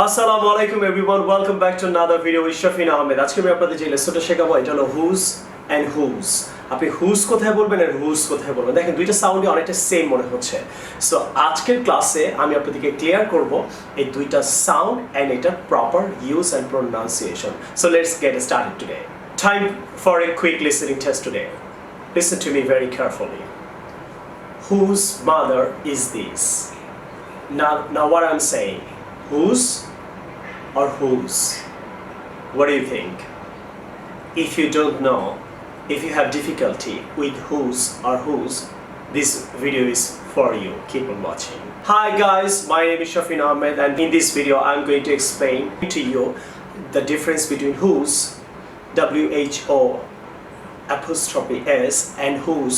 আসসালামু আলাইকুম everyone, welcome back to another video with Shafin Ahmed. আজকে আমি আপনাদের যে লেসনটা শেখাবো এটা হলো হুজ অ্যান্ড হুজ। আপনি হুজ কোথায় বলবেন আর হুজ কোথায় বলবেন, দেখেন দুইটা সাউন্ডই অনেকটা সেম মনে হচ্ছে। সো আজকের ক্লাসে আমি আপনাদেরকে ক্লিয়ার করব এই দুইটা সাউন্ড অ্যান্ড এটার proper use and pronunciation. So let's get started today. Time for a quick listening test today. Listen to me very carefully. Whose mother is this? Now what I'm saying, whose or whose? What do you think? If you don't know, if you have difficulty with whose or whose, this video is for you. Keep on watching. Hi guys, my name is Shafin Ahmed, and in this video I'm going to explain to you the difference between whose, W-H-O apostrophe S, and whose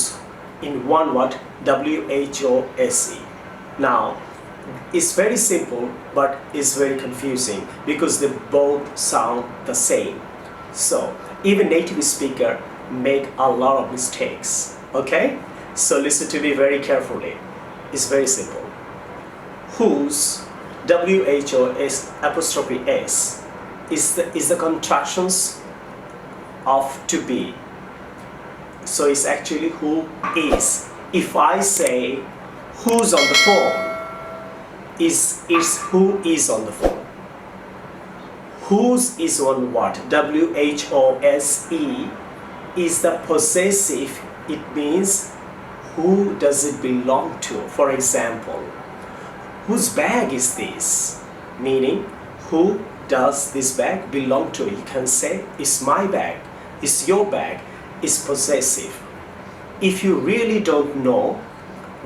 in one word, W-H-O-S-E. Now it's very simple, but it's very confusing because they both sound the same. So even native speaker make a lot of mistakes. Okay, so listen to me very carefully. It's very simple. Whose, W-H-O-S apostrophe S, is the contractions of to be. So it's actually who is. If I say who's on the phone, is who is on the phone. Whose is one word, W-H-O-S-E, is the possessive. It means who does it belong to. For example, whose bag is this? Meaning who does this bag belong to. You can say it's my bag, it's your bag. Is possessive. If you really don't know,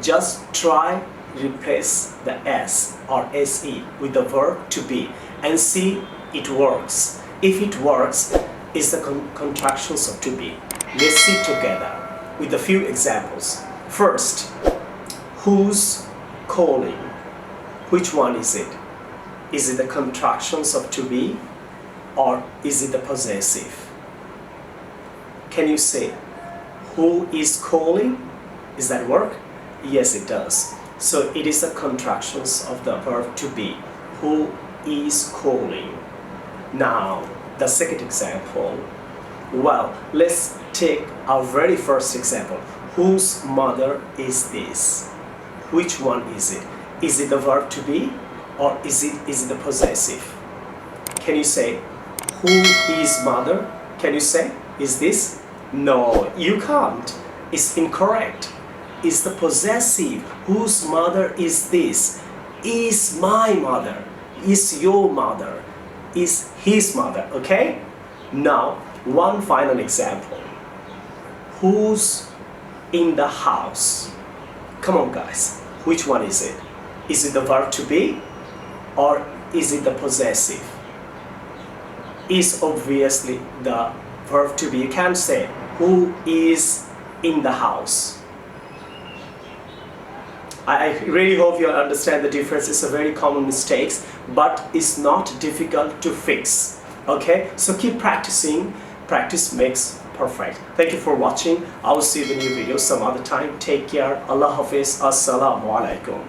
just try replace the S or SE with the verb to be and see it works. If it works, it's the contractions of to be. Let's see together with a few examples. First, who's calling? Which one is it? Is it the contractions of to be or is it the possessive? Can you say who is calling? Is that work? Yes, it does. So it is the contractions of the verb to be. Who is calling? Now, the second example. Well, let's take our very first example. Whose mother is this? Which one is it? Is it the verb to be or is it the possessive? Can you say who is mother? Can you say is this? No, you can't. It's incorrect. It's the possessive. Whose mother is this? Is my mother. Is your mother. Is his mother. Okay? Now, one final example. Who's in the house? Come on, guys. Which one is it? Is it the verb to be or is it the possessive? Is obviously the verb to be. You can't say who is in the house. I really hope you understand the difference. It's a very common mistake, but it's not difficult to fix. Okay, so keep practicing. Practice makes perfect. Thank you for watching. I will see you in the new video some other time. Take care. Allah Hafiz. Assalamu alaikum.